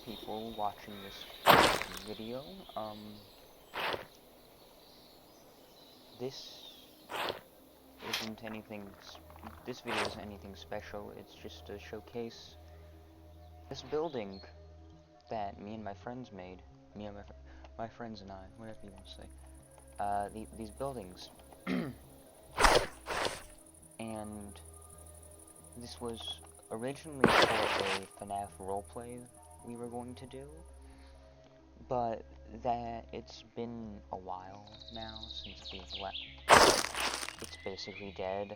people watching this video. This isn't anything. This video isn't anything special. It's just to showcase this building that me and my friends made. Me and my friends and I, whatever you want to say. These buildings. And this was originally for a FNaF roleplay we were going to do, but that it's been a while now since we've left. It's basically dead.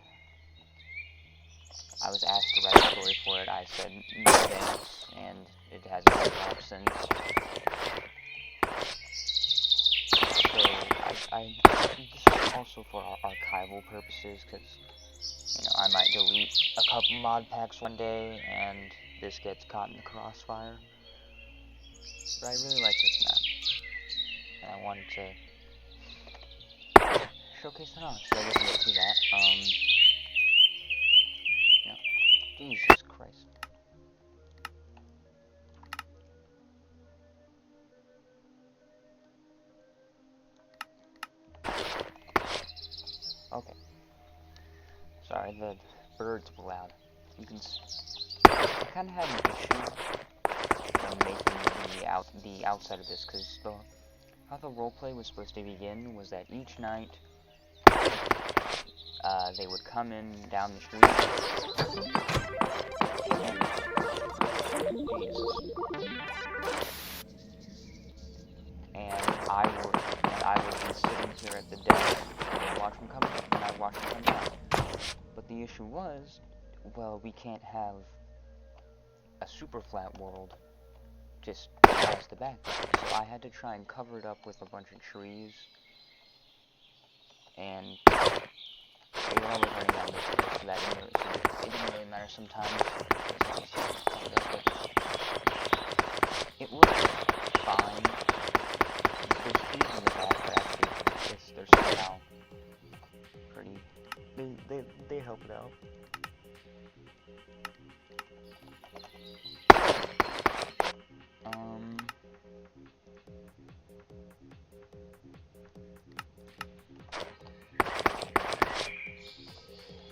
I was asked to write a story for it. I said no thanks, and it hasn't been up since. So this is also for archival purposes, because I might delete a couple mod packs one day, and this gets caught in the crossfire. But I really like this map, and I wanted to showcase it off, so I guess we'll get to that. Jesus Christ. Okay. Sorry, the birds were loud. You can I kind of had an issue when making the outside of this, because how the roleplay was supposed to begin was that each night they would come in down the street. And I would be sitting here at the desk and watch them come in, and I'd watch them come down. But the issue was, well, we can't have a super flat world just as the background. So I had to try and cover it up with a bunch of trees. And they were always running down this way, so that it didn't really matter sometimes. It looked fine. There's trees in the back, but actually, they're somehow pretty. They help it out.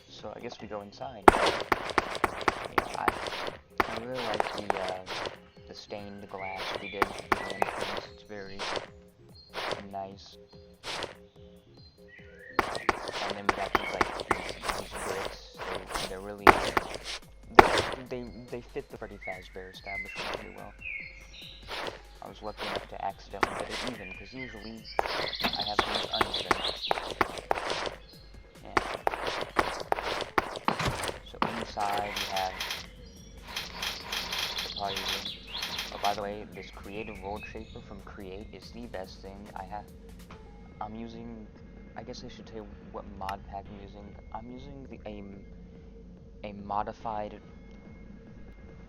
So I guess we go inside. Yeah, I really like the stained glass we did for the entrance. It's very nice. And then we got these bricks. They're really they fit the Freddy Fazbear establishment pretty well. I was lucky enough to accidentally get it even, because usually I have things uneven. Yeah. So inside we have the party room. Oh, by the way, this creative world shaper from Create is the best thing I have. I'm using, I guess I should tell you what mod pack I'm using. I'm using a modified.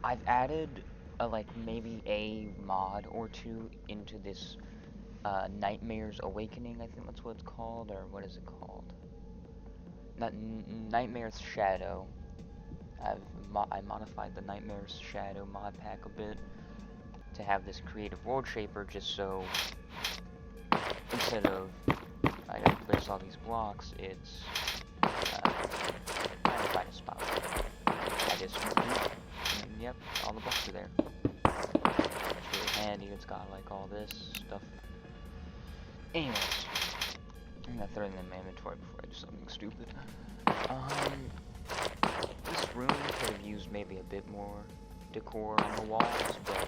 I've added maybe a mod or two into this Nightmare's Awakening, I think that's what it's called, or what is it called? Not Nightmare's Shadow. I modified the Nightmare's Shadow mod pack a bit to have this creative world shaper, just so instead of I gotta place all these blocks, it's trying to find a spot. I just and yep, all the blocks are there. It's really handy. It's got all this stuff. Anyways, I'm gonna throw it in my inventory before I do something stupid. This room could have used maybe a bit more decor on the walls, but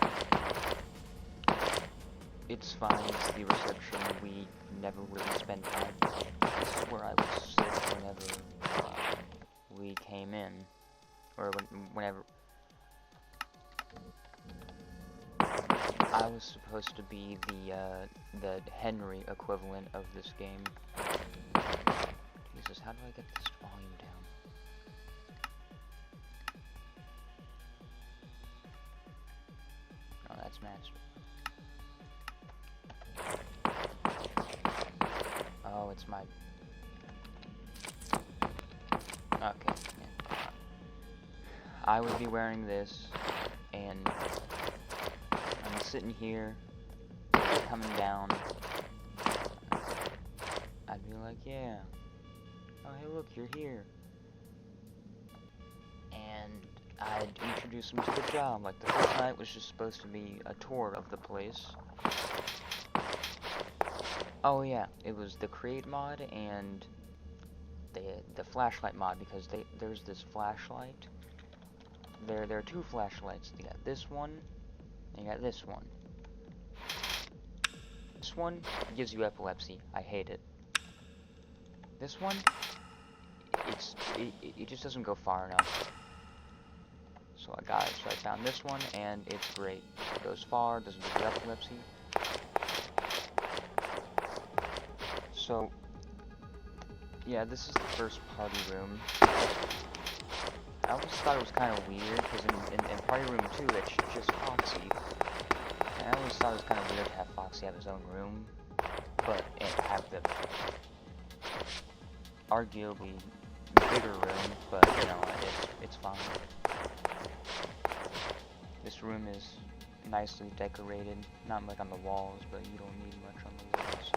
it's fine. It's the reception. We never really spend time. This is where I would sit whenever we came in, or whenever. I was supposed to be the Henry equivalent of this game. Jesus, how do I get this volume down? Oh, that's master. Oh, it's my. Okay. Yeah. I would be wearing this, and I'm sitting here, coming down, I'd be like, yeah, oh hey look, you're here. And I'd introduce them to the job. Like, the first night was just supposed to be a tour of the place. Oh yeah, it was the create mod and the flashlight mod, because there's this flashlight. There are two flashlights. You got this one, and you got this one. This one gives you epilepsy. I hate it. This one, it just doesn't go far enough. So I got it. So I found this one, and it's great. It goes far, doesn't give you epilepsy. So yeah, this is the first party room. I always thought it was kind of weird, because in party room 2, it's just Foxy. And I always thought it was kind of weird to have Foxy have his own room, but have the arguably bigger room, but you know, it's fine. This room is nicely decorated, not like on the walls, but you don't need much on the walls.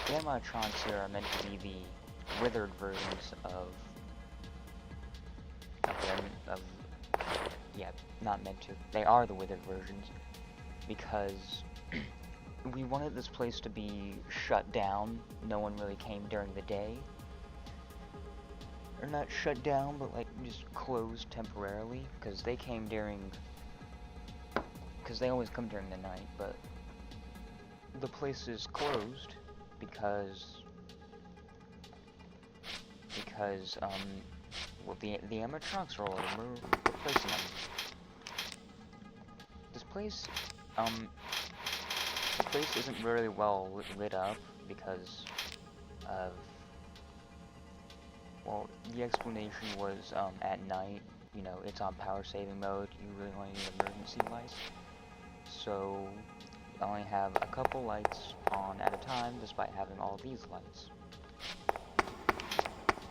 The animatronics here are meant to be the withered versions of yeah, not meant to. They are the withered versions, because we wanted this place to be shut down. No one really came during the day. Or not shut down, but like just closed temporarily, because they came during, because they always come during the night, but the place is closed because well, the animatronics are all over, we're replacing them. This place, the place isn't really well lit up because of, well, the explanation was, at night, you know, it's on power saving mode, you really only need emergency lights. So, I only have a couple lights on at a time, despite having all these lights.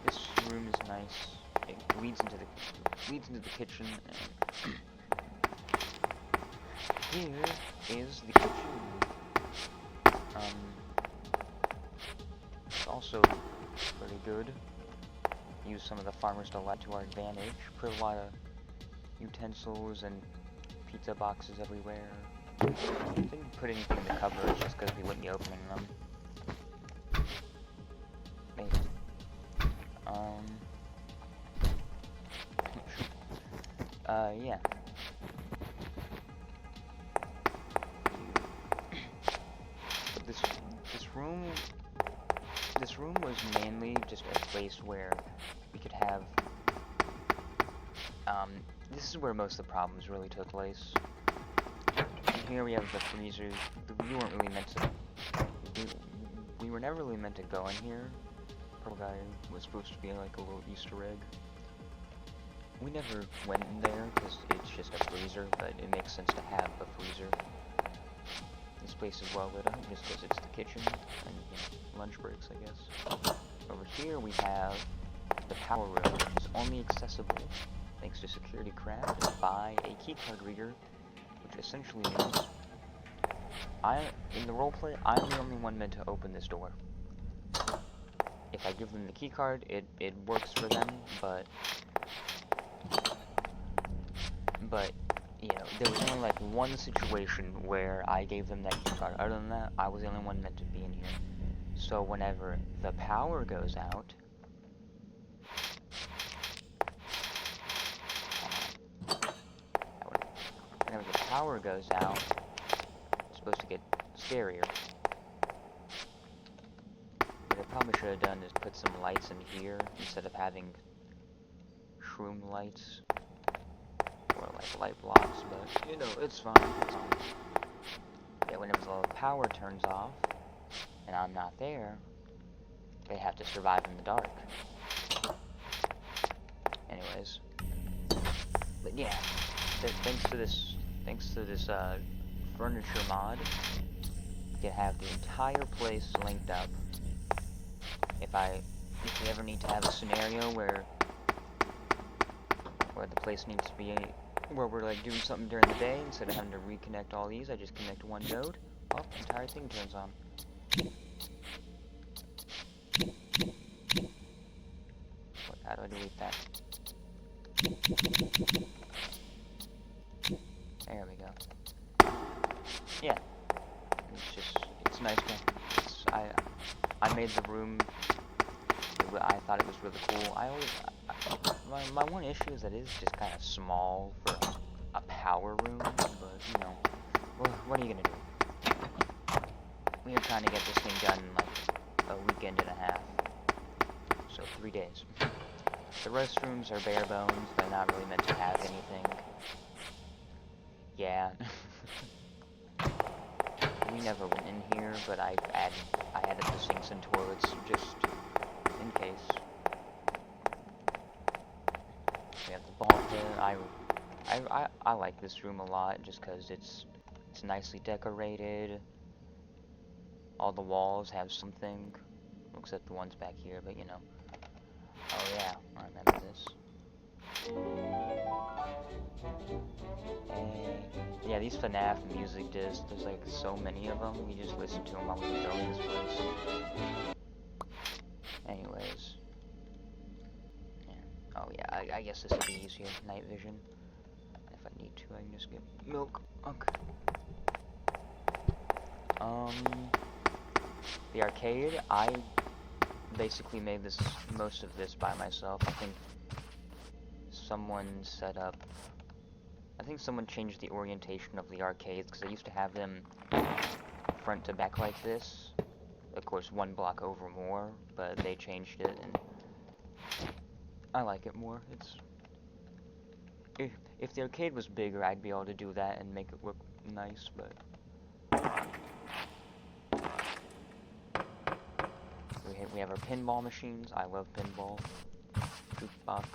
This room is nice. It leads into the kitchen, and here is the kitchen. It's also pretty good. Use some of the farmer's delight to our advantage. Put a lot of utensils and pizza boxes everywhere. I didn't put anything in the cupboards just because we wouldn't be opening them. Maybe. Yeah. But this room was mainly just a place where we could have, this is where most of the problems really took place. And here we have the freezer. We weren't really meant to, we were never really meant to go in here. Purple guy was supposed to be like a little Easter egg. We never went in there because it's just a freezer, but it makes sense to have a freezer. This place is well lit up just because it's the kitchen and, you know, lunch breaks, I guess. Over here we have the power room, which is only accessible thanks to security craft by a keycard reader, which essentially means in the roleplay, I'm the only one meant to open this door. If I give them the keycard, it works for them, but you know, there was only like one situation where I gave them that keycard. Other than that, I was the only one meant to be in here. So whenever the power goes out, it's supposed to get scarier. What I probably should have done is put some lights in here instead of having shroom lights. Or like light blocks, but you know, it's fine. Yeah, whenever the power turns off and I'm not there, they have to survive in the dark. Anyways, but yeah, thanks to this furniture mod, you can have the entire place linked up. If you ever need to have a scenario where the place needs to be where we're like doing something during the day, instead of having to reconnect all these, I just connect one node. Oh, the entire thing turns on. How do I delete that? There we go. Yeah, it's nice. I made the room. I thought it was really cool. My one issue is that it is just kind of small for a power room, but you know, well, what are you gonna do? We are trying to get this thing done in like a weekend and a half, so 3 days. The restrooms are bare bones. They're not really meant to have anything. Yeah. We never went in here, but I added the sinks and toilets just in case. We have the ball pit. I like this room a lot just because it's nicely decorated. All the walls have something, except the ones back here, but you know. Oh yeah, I remember this. Hey. Yeah, these FNaF music discs, there's like so many of them, we just listen to them while we go in this place. Anyways. Yeah. Oh yeah, I guess this would be easier, night vision. If I need to, I can just get milk. Okay. The arcade, I basically made most of this by myself. I think someone changed the orientation of the arcades, because I used to have them front to back like this. Of course, one block over more, but they changed it, and I like it more. If the arcade was bigger, I'd be able to do that and make it look nice, but we have our pinball machines. I love pinball. Jukebox,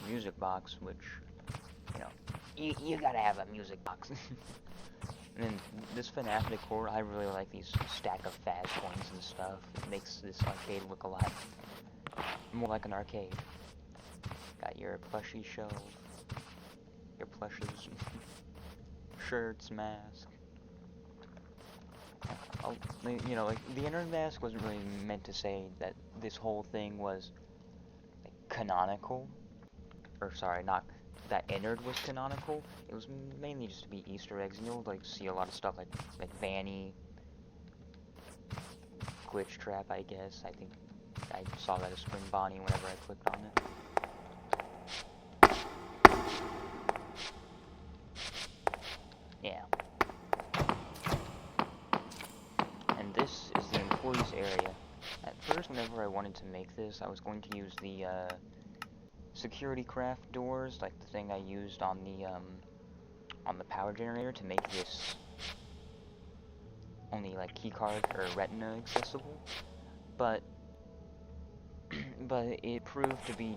music box, which, you know, you gotta have a music box. And then this FNaF decor, I really like these stack of fast coins and stuff. It makes this arcade look a lot more like an arcade. Got your plushie shelf, your plushes, shirts, mask. You know, like, the inner mask wasn't really meant to say that this whole thing was like, canonical. Or, sorry, not that Innard was canonical. It was mainly just to be Easter eggs, and you'll, like, see a lot of stuff like Vanny, Glitch Trap, I guess. I think I saw that as Spring Bonnie whenever I clicked on it. Yeah. And this is the employees area. At first, whenever I wanted to make this, I was going to use the, security craft doors, like the thing I used on the power generator to make this only, like, keycard or retina accessible. But it proved to be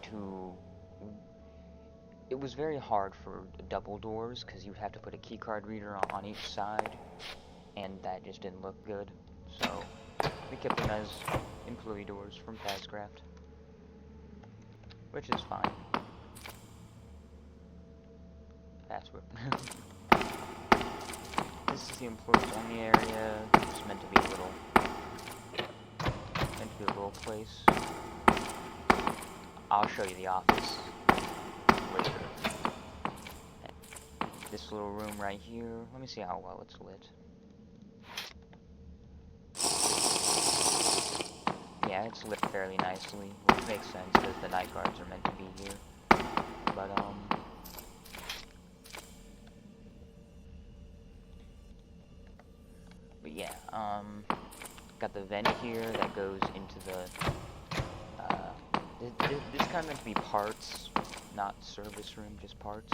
it was very hard for double doors, because you would have to put a keycard reader on each side, and that just didn't look good. So we kept them as employee doors from Fastcraft, which is fine. Password. This is the employees only area. It's meant to be a little place. I'll show you the office later. This little room right here. Let me see how well it's lit. Yeah, it's lit fairly nicely, which makes sense because the night guards are meant to be here. But yeah, got the vent here that goes into the, this kind of meant to be parts, not service room, just parts.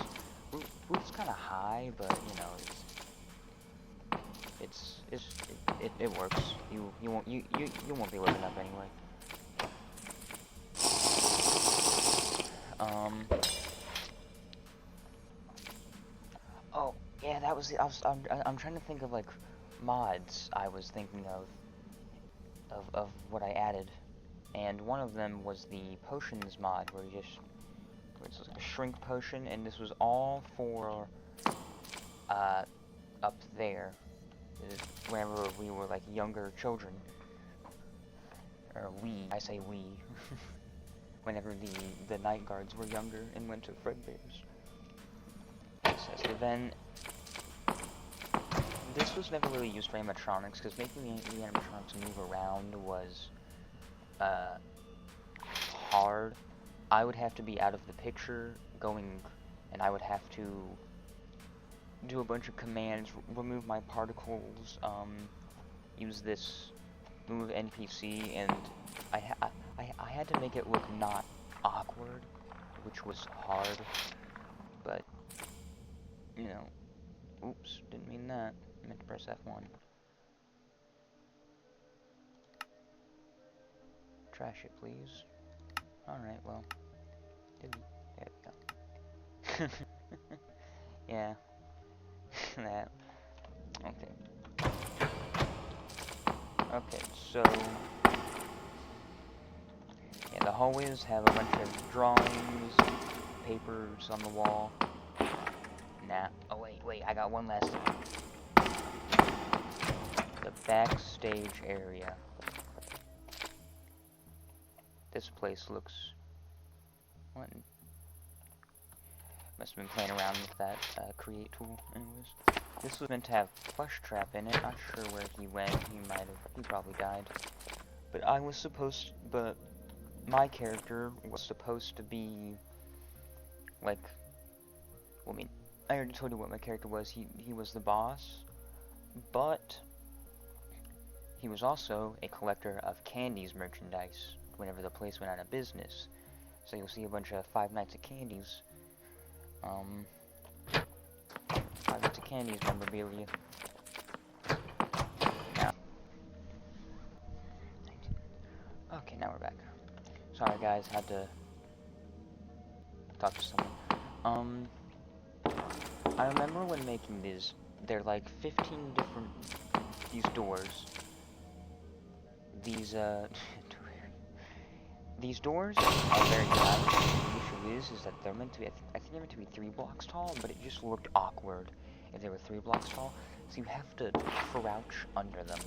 Roof's kind of high, but, you know, it works. You won't be looking up anyway. Oh, yeah, that was I'm trying to think of, like, mods I was thinking of what I added, and one of them was the potions mod, where you just This was like a shrink potion, and this was all for up there. Whenever we were like younger children, or I say we. Whenever the night guards were younger and went to Fredbear's. So then, this was never really used for animatronics, because making the animatronics move around was hard. I would have to be out of the picture and I would have to do a bunch of commands, remove my particles, use this move NPC, and I had to make it look not awkward, which was hard, but, you know, oops, didn't mean that, I meant to press F1. Trash it, please. Alright, well, there we go. Yeah, that, okay. Okay, so, yeah, the hallways have a bunch of drawings, papers on the wall. Nah, oh wait, I got one last thing. The backstage area. This place looks... What? Must have been playing around with that create tool. Anyways, this was meant to have Plush Trap in it. Not sure where he went. He probably died. But my character was supposed to be like, well, I mean, I already told you what my character was. He was the boss, but he was also a collector of Candies merchandise whenever the place went out of business. So you'll see a bunch of Five Nights at Candies. Five Nights at Candies memorabilia. Now. Okay, now we're back. Sorry guys, had to talk to someone. I remember when making these, they're like 15 different, these doors. These doors are very nice. The issue is that they're meant to be, I think they're meant to be 3 blocks tall, but it just looked awkward if they were 3 blocks tall. So you have to crouch under them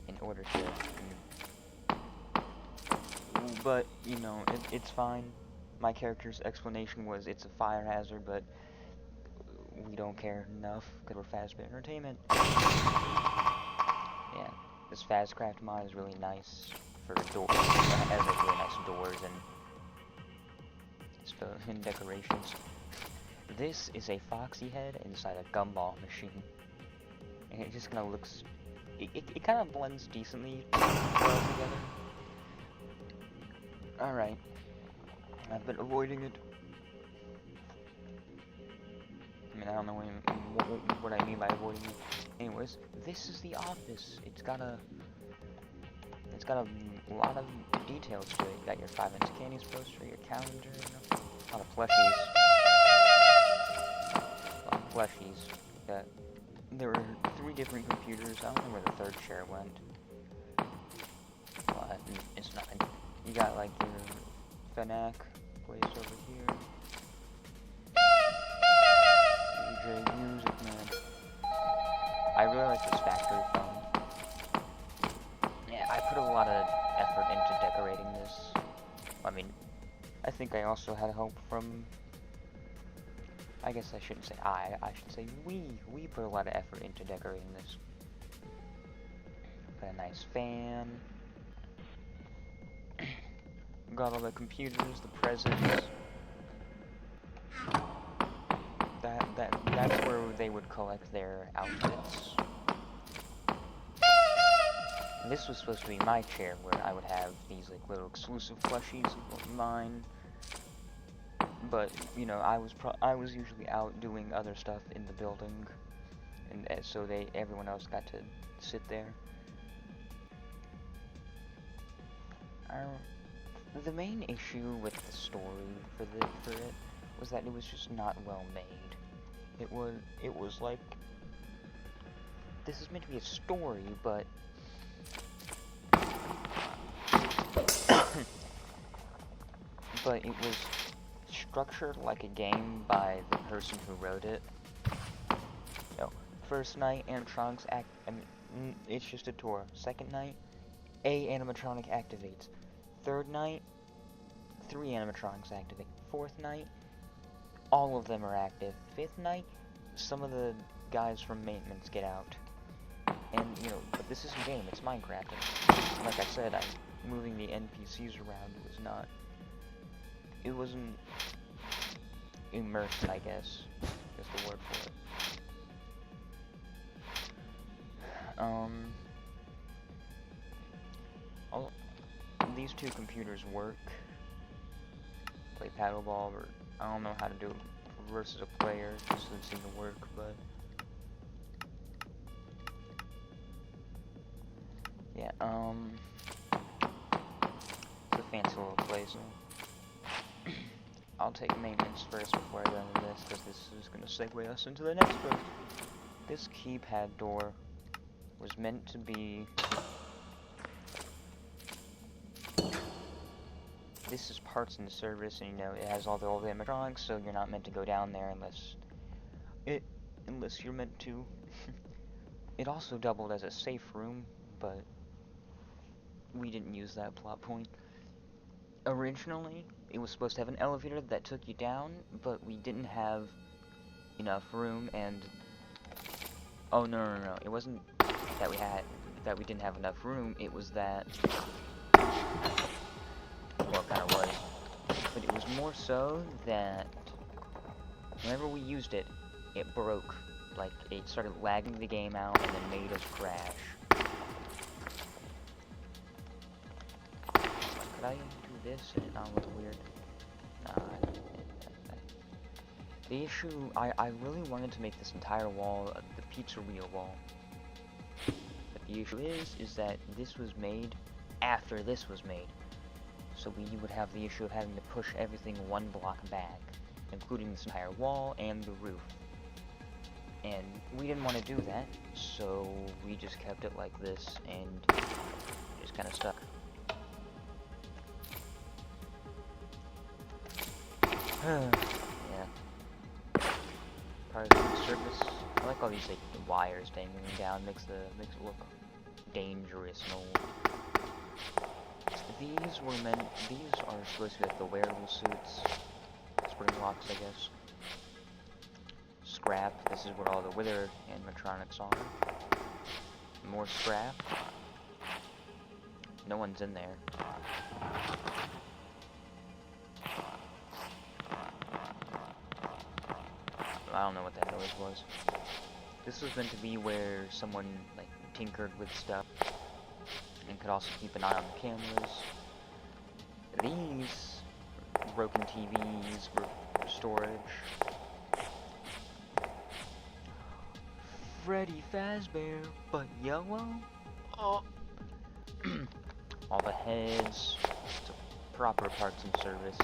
in order to, but, you know, it's fine. My character's explanation was it's a fire hazard, but we don't care enough because we're Fazbear Entertainment. Yeah, this Fazcraft mod is really nice for doors. It has like really nice doors and decorations. This is a foxy head inside a gumball machine, and it just kind of looks. It kind of blends decently well together. All right, I've been avoiding it. I mean, I don't know what I mean by avoiding it. Anyways, this is the office. It's got a lot of details to it. You got your 5 Nights at Candies poster, your calendar, a lot of plushies. There were 3 different computers. I don't know where the 3rd chair went. But it's not. You got like your FNaF place over here. DJ Music Man. I really like this factory phone. Yeah, I put a lot of effort into decorating this. I mean, I think I also had help from... I guess I shouldn't say I should say we. We put a lot of effort into decorating this. Got a nice fan. Got all the computers, the presents. That's where they would collect their outfits. And this was supposed to be my chair, where I would have these like little exclusive plushies of mine. But you know, I was usually out doing other stuff in the building, and so everyone else got to sit there. The main issue with the story for it was that it was just not well made. It was like, this is meant to be a story, but but it was structured like a game by the person who wrote it. So, first night, animatronics it's just a tour. Second night, a animatronic activates. Third night, 3 animatronics activate. Fourth night, all of them are active. Fifth night, some of the guys from maintenance get out. And, you know, but this isn't a game, it's Minecraft. And like I said, moving the NPCs around it wasn't immersed, I guess, is the word for it. These 2 computers work. Play paddleball, or I don't know how to do it versus a player, it just doesn't seem to work, but yeah, it's a fancy little place. I'll take maintenance first before I go into this, because this is going to segue us into the next book. This keypad door was meant to be... This is parts and service, and you know, it has all the old animatronics, so you're not meant to go down there unless you're meant to. It also doubled as a safe room, but we didn't use that plot point. Originally, it was supposed to have an elevator that took you down, but we didn't have enough room, and... Oh, no, it wasn't that we didn't have enough room, it was that... Well, it kind of was. But it was more so that whenever we used it, it broke. Like, it started lagging the game out and then made us crash. Could I do this and it not look weird? Nah. The issue, I really wanted to make this entire wall the pizzeria wall. But the issue is that this was made after this was made. So we would have the issue of having to push everything 1 block back, including this entire wall and the roof. And we didn't want to do that, so we just kept it like this, and just kind of stuck. Yeah. Part of the surface. I like all these like wires dangling down, makes it look dangerous and old. These are supposed to be like the wearable suits. Spring locks, I guess. Scrap, this is where all the wither animatronics are. More scrap. No one's in there. I don't know what that noise was. This was meant to be where someone, like, tinkered with stuff. And could also keep an eye on the cameras. These broken TVs for storage. Freddy Fazbear, but yellow? Oh. All the heads. It's a proper parts and service.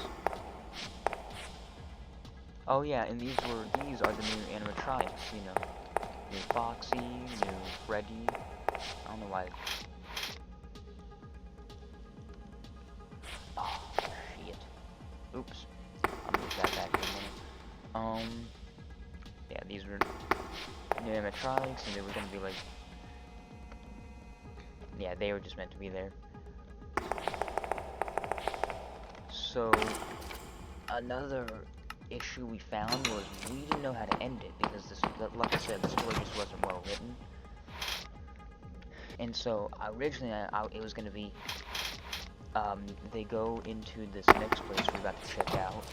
Oh yeah, and these are the new animatronics, you know. New Foxy, new Freddy. I don't know why. Oh, shit. Oops. I'll move that back in a minute. Yeah, these were new animatronics, and they were gonna be like... Yeah, they were just meant to be there. So, another issue we found was we didn't know how to end it, because this, like I said, the story just wasn't well written. And so, originally, it was gonna be, they go into this next place we're about to check out,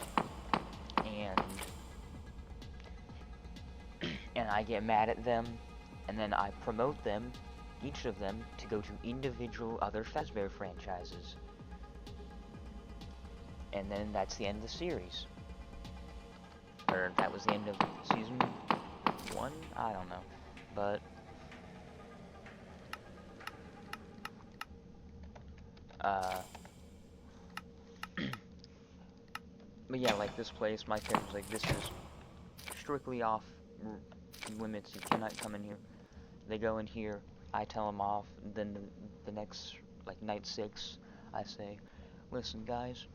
and I get mad at them, and then I promote them, each of them, to go to individual other Fazbear franchises. And then that's the end of the series. Or that was the end of season 1? I don't know. But but yeah, like this place, my character's like, this is strictly off limits, you cannot come in here. They go in here, I tell them off, then the next, like night 6, I say, listen guys,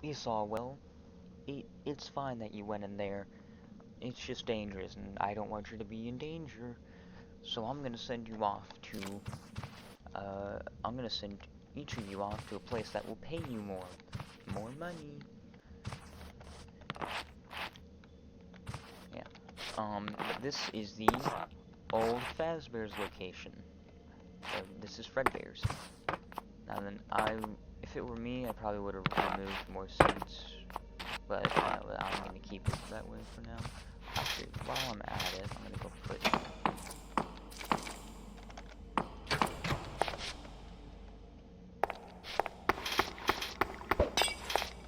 it's all well, it's fine that you went in there. It's just dangerous, and I don't want you to be in danger. So I'm gonna send you off to, I'm gonna send each of you off to a place that will pay you more money. Yeah. But this is the old Fazbear's location. So this is Fredbear's. Now then, if it were me, I probably would have removed more seats. But, I'm gonna keep it that way for now. Actually, while I'm at it, I'm gonna go put...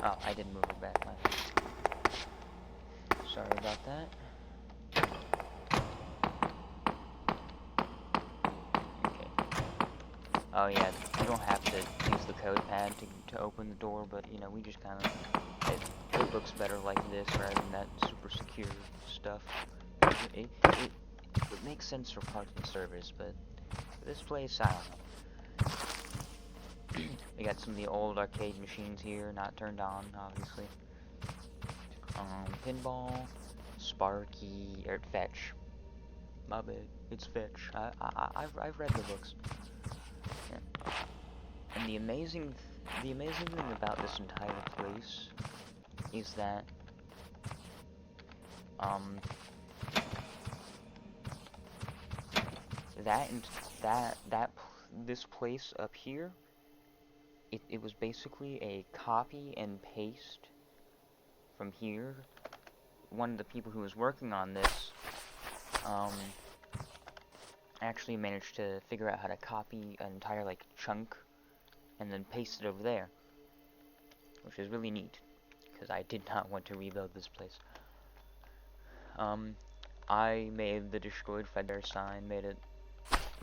Oh, I didn't move it back. Sorry about that. Okay. Oh yeah, you don't have to use the code pad to open the door, but, you know, we just kind of... It looks better like this rather than that super secure stuff. It makes sense for parts and service, but for this place, I don't know. We got some of the old arcade machines here, not turned on, obviously. Pinball, Sparky, or Fetch. My bad, it's Fetch. I've read the books. Yeah. And the amazing thing about this entire place is that this place up here, it was basically a copy and paste from here. One of the people who was working on this actually managed to figure out how to copy an entire like chunk and then paste it over there, which is really neat because I did not want to rebuild this place. I made the destroyed Fredbear sign, made it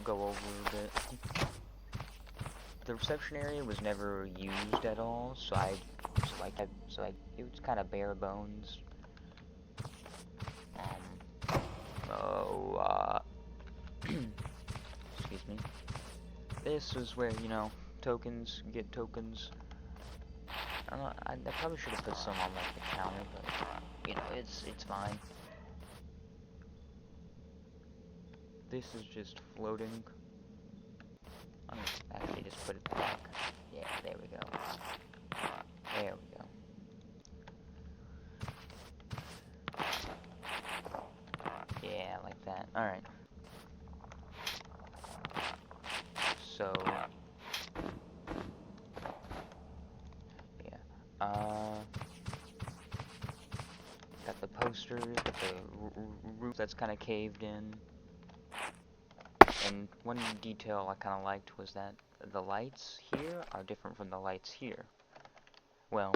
go over a bit. The reception area was never used at all, so it was kind of bare bones. Excuse me. This is where, you know, tokens, get tokens. I probably should have put some on like the counter, but you know, it's fine. This is just floating. I'm gonna actually just put it back. Yeah, there we go. There we go. Yeah, like that. Alright. So... yeah. Got the posters, got the roof that's kind of caved in. And one detail I kind of liked was that the lights here are different from the lights here. Well,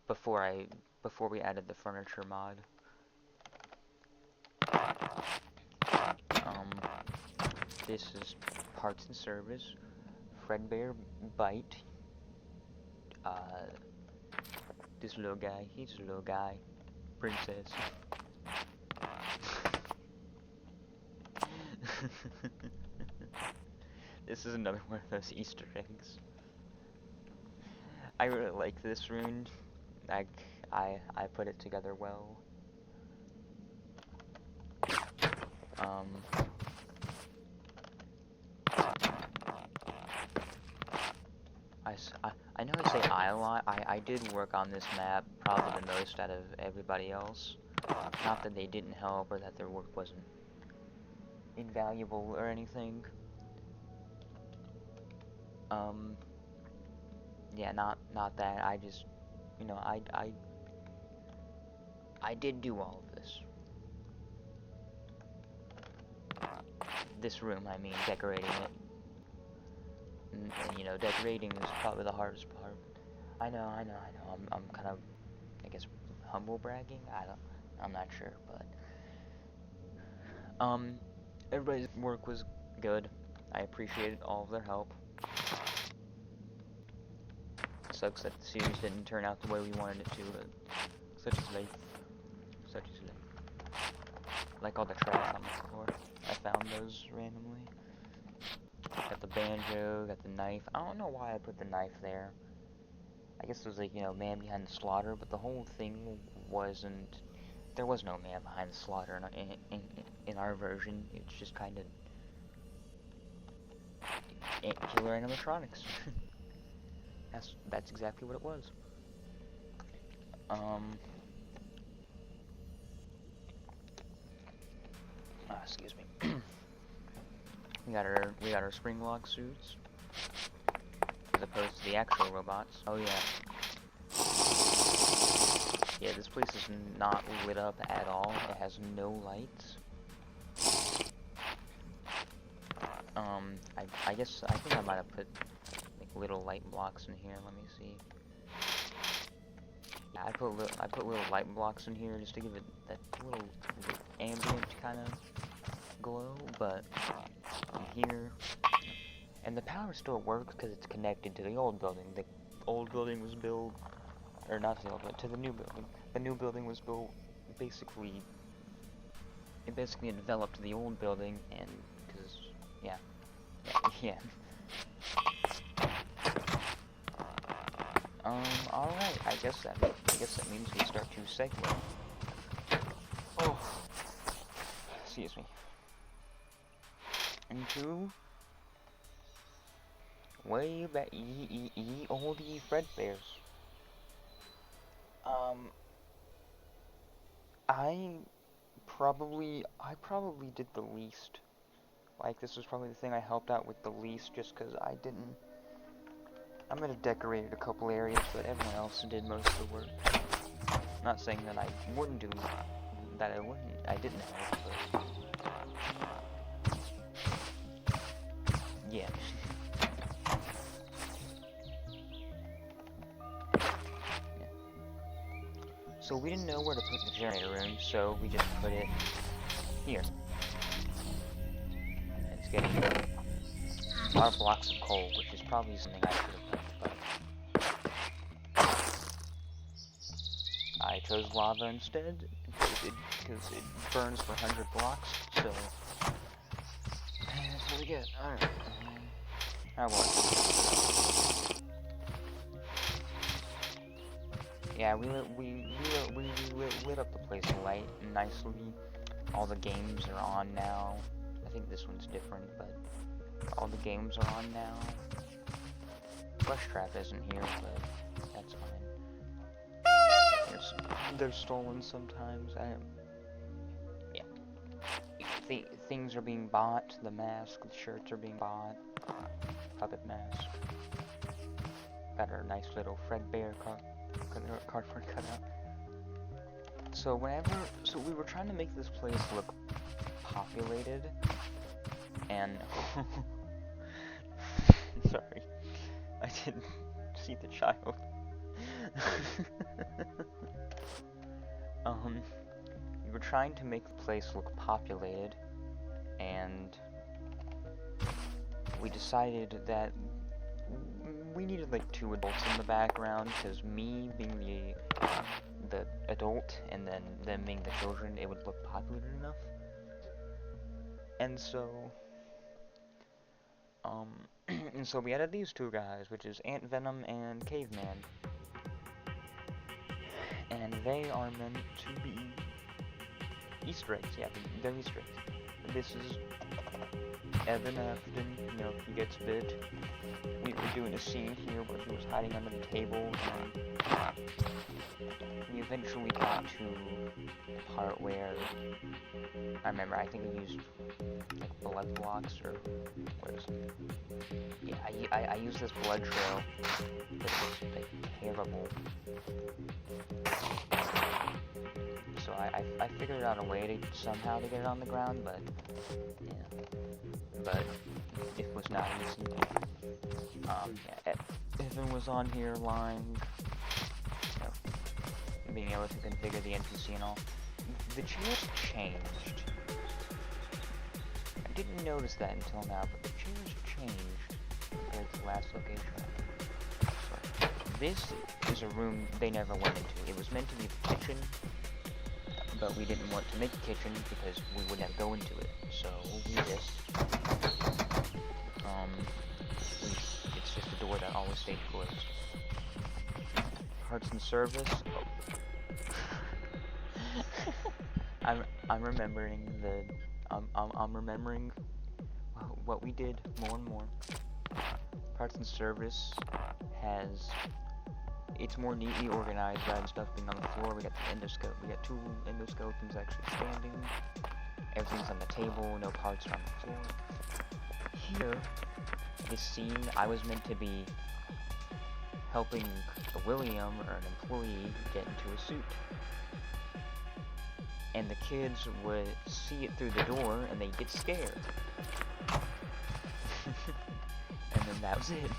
before we added the furniture mod. This is parts and service. Fredbear Bite. This little guy, he's a little guy. Princess. This is another one of those Easter eggs. I really like this rune. I put it together well. I know I say I a lot. I did work on this map probably the most out of everybody else. Not that they didn't help or that their work wasn't invaluable or anything. Yeah, not that. I just, you know, I did do all of this. This room, I mean, decorating it. And, you know, decorating is probably the hardest part. I know. I'm kind of, I guess, humble bragging. I'm not sure, but everybody's work was good. I appreciated all of their help. Sucks that the series didn't turn out the way we wanted it to, but such is life. Such is life. Like all the trash on the floor. I found those randomly. Got the banjo, got the knife. I don't know why I put the knife there. I guess it was like, you know, man behind the slaughter, but the whole thing wasn't, there was no man behind the slaughter in our version. It's just kind of killer animatronics. That's exactly what it was. Excuse me. we got our spring lock suits, as opposed to the actual robots. Oh yeah. Yeah, this place is not lit up at all. It has no lights. I guess, I think I might have put, like, little light blocks in here. Let me see. Yeah, I put little light blocks in here just to give it that little ambient kind of glow, but here, and the power still works because it's connected to the old building. The old building was built, or not the old, but to the new building. The new building was built basically. It basically enveloped the old building, and because yeah. Alright. I guess that means we start to segue. Oh, excuse me. Into way back, old Fredbears. I probably did the least. Like, this was probably the thing I helped out with the least, just because I didn't. I might have decorated a couple areas, but everyone else did most of the work. Not saying that I wouldn't do that. I didn't help, but yeah. So we didn't know where to put the generator room, so we just put it here. It's getting a lot of blocks of coal, which is probably something I should have done, but I chose lava instead, because it burns for 100 blocks, so that's what we get. Alright. How was it? Yeah, we lit up the place light nicely. All the games are on now. I think this one's different, but all the games are on now. Flesh Trap isn't here, but that's fine. They're stolen sometimes. Yeah. Things are being bought. The mask, the shirts are being bought. Puppet mask. Got our nice little Fredbear cardboard cutout. So we were trying to make this place look populated, and sorry, I didn't see the child. We were trying to make the place look populated, and we decided that we needed like 2 adults in the background, because me being the adult and then them being the children, it would look populated enough. And so and so we added these 2 guys, which is Ant Venom and Caveman, and they are meant to be Easter eggs. Yeah, they're Easter eggs. This is Evan after, you know, he gets bit. We were doing a scene here where he was hiding under the table, and we eventually got to the part where, I remember, I think we used, like, blood blocks, or, where is it? Yeah, I used this blood trail, but it's, like, terrible. So I figured out a way to somehow to get it on the ground, but, yeah. But it was not easy. Yeah, Evan was on here lying, you know, being able to configure the NPC and all. The chairs changed. I didn't notice that until now, but the chairs changed compared to the last location. So, this is a room they never went into. It was meant to be the kitchen, but we didn't want to make a kitchen because we would never go into it. So we just it's just a door that always stayed closed. parts and service. I'm remembering I'm remembering what we did more and more. Parts and service has, it's more neatly organized rather than stuff being on the floor. We got the endoscope. We got 2 endoskeletons actually standing. Everything's on the table. No parts are on the floor. Here, this scene, I was meant to be helping William, or an employee, get into a suit. And the kids would see it through the door and they'd get scared. And then that was it.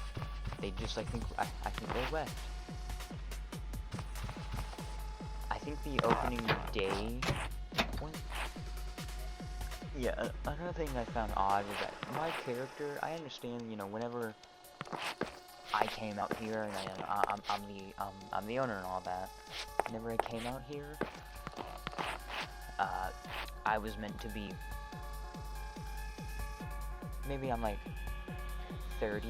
They just, I think they left. I think the opening day, yeah, another thing I found odd was that my character, I understand, you know, whenever I came out here, and I'm the owner and all that, whenever I came out here, I was meant to be, maybe I'm like 30,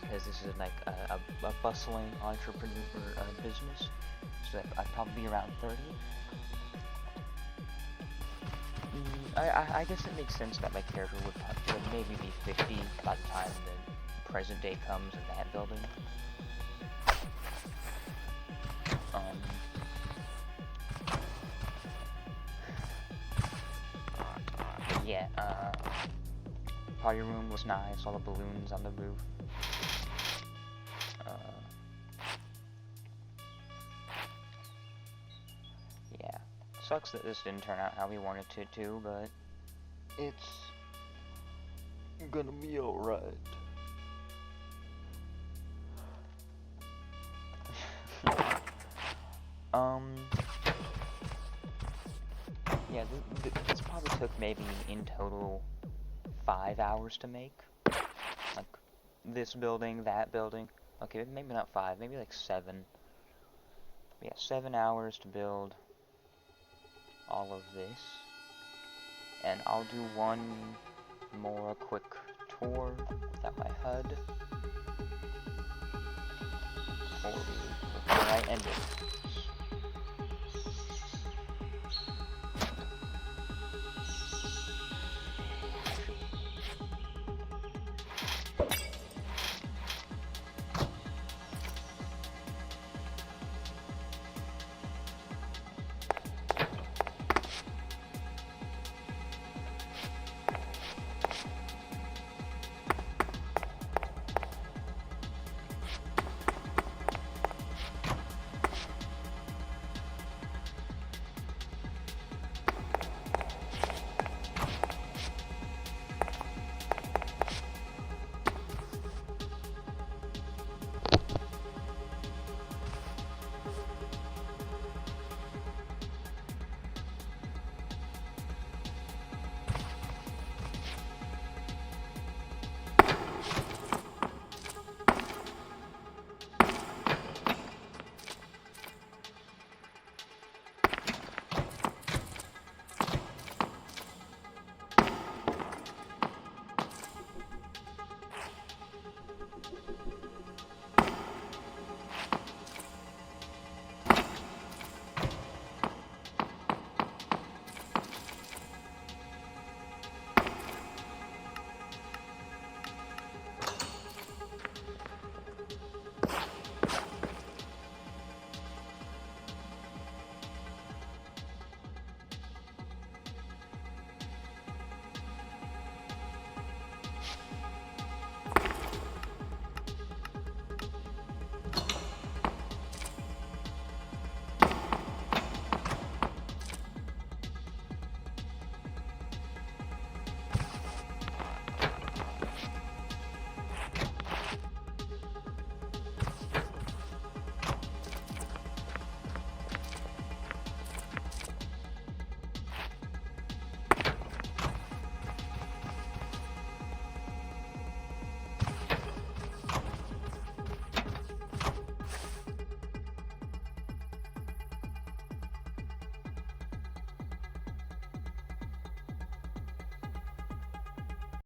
because this is like a bustling entrepreneur business, so I'd probably be around 30. I guess it makes sense that my character would maybe be 50 by the time the present day comes in that building. Yeah, party room was nice, all the balloons on the roof. Yeah, sucks that this didn't turn out how we wanted it to, but it's gonna be alright. Yeah, this probably took maybe in total 5 hours to make. Like, this building, that building. Okay, maybe not 5, maybe like 7. Yeah, 7 hours to build all of this. And I'll do one more quick tour without my HUD before I end it.